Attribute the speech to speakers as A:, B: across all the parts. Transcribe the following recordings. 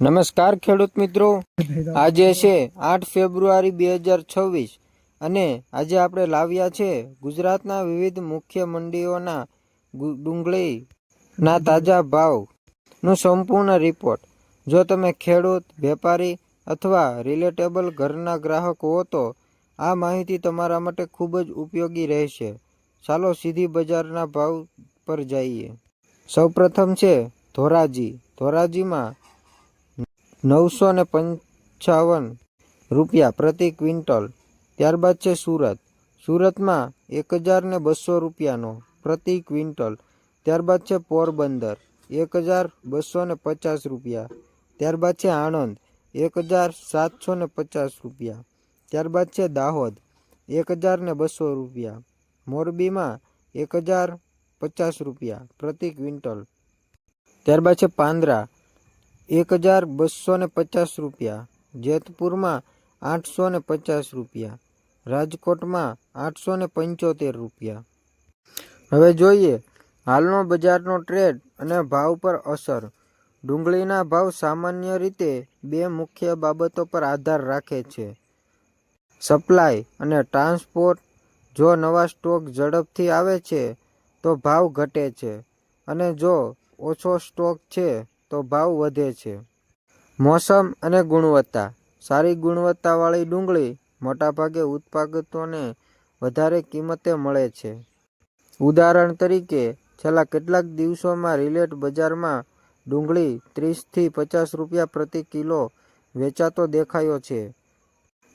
A: નમસ્કાર ખેડૂત મિત્રો, આજે છે 8 ફેબ્રુઆરી 2026 અને આજે આપણે લાવ્યા છે ગુજરાતના વિવિધ મુખ્ય મંડીઓના ડુંગળીના તાજા ભાવનું સંપૂર્ણ રિપોર્ટ. જો તમે ખેડૂત, વેપારી અથવા રિલેટેબલ ઘરના ગ્રાહક હો તો આ માહિતી તમારા માટે ખૂબ જ ઉપયોગી રહેશે. ચાલો સીધી બજારના ભાવ પર જઈએ. સૌપ્રથમ છે ધોરાજી. ધોરાજીમાં 955 રૂપિયા પ્રતિ ક્વિન્ટલ. ત્યારબાદ છે સુરત. સુરતમાં 1200 રૂપિયાનો પ્રતિ ક્વિન્ટલ. ત્યારબાદ છે પોરબંદર 1250 રૂપિયા. ત્યારબાદ છે આણંદ 1750 રૂપિયા. ત્યારબાદ છે દાહોદ 1200 રૂપિયા. મોરબીમાં 1050 રૂપિયા પ્રતિ ક્વિન્ટલ. ત્યારબાદ છે પાંદરા 1250 રૂપિયા. જેતપુરમાં 850 રૂપિયા. રાજકોટમાં 875 રૂપિયા. હવે જોઈએ હાલનો બજારનો ટ્રેડ અને ભાવ પર અસર. ડુંગળીના ભાવ સામાન્ય રીતે બે મુખ્ય બાબતો પર આધાર રાખે છે: સપ્લાય અને ટ્રાન્સપોર્ટ. જો નવા સ્ટોક ઝડપથી આવે છે તો ભાવ ઘટે છે, અને જો ઓછો સ્ટોક છે તો ભાવ વધે છે. મોસમ અને ગુણવત્તા. સારી ગુણવત્તાવાળી ડુંગળી મોટાભાગે ઉત્પાદકોને વધારે કિંમતે મળે છે. ઉદાહરણ તરીકે, છેલ્લા કેટલાક દિવસોમાં રિટેલ બજારમાં ડુંગળી 30 થી 50 રૂપિયા પ્રતિ કિલો વેચાતો દેખાયો છે,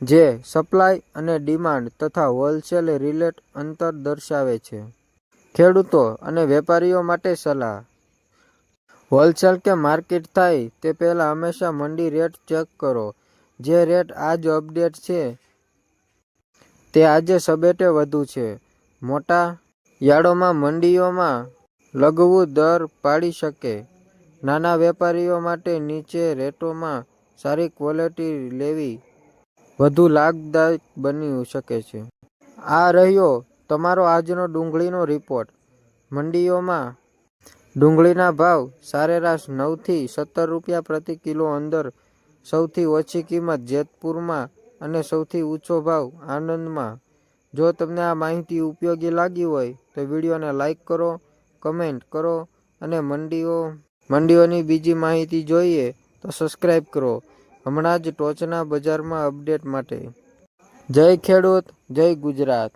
A: જે સપ્લાય અને ડિમાન્ડ તથા હોલસેલ રિટેલ અંતર દર્શાવે છે. ખેડૂતો અને વેપારીઓ માટે સલાહ. હોલસેલ કે માર્કેટ થાય તે પહેલાં હંમેશા મંડી રેટ ચેક કરો. જે રેટ આજ અપડેટ છે તે આજે સબેટે વધુ છે. મોટા યાર્ડોમાં મંડીઓમાં લઘુ દર પાડી શકે. નાના વેપારીઓ માટે નીચે રેટોમાં સારી ક્વોલિટી લેવી વધુ લાભદાયક બની શકે છે. આ રહ્યો તમારો આજનો ડુંગળીનો રિપોર્ટ. મંડીઓમાં ડુંગળીના ભાવ સરેરાશ 9 થી 17 રૂપિયા પ્રતિ કિલો અંદર. સૌથી ઓછી કિંમત જેતપુરમાં અને સૌથી ઊંચો ભાવ આણંદમાં. જો તમને આ માહિતી ઉપયોગી લાગી હોય તો વિડીયોને લાઇક કરો, કમેન્ટ કરો અને મંડીઓની બીજી માહિતી જોઈએ તો સબસ્ક્રાઇબ કરો. હમણાં જ ટોચના બજારમાં અપડેટ માટે. જય ખેડૂત, જય ગુજરાત.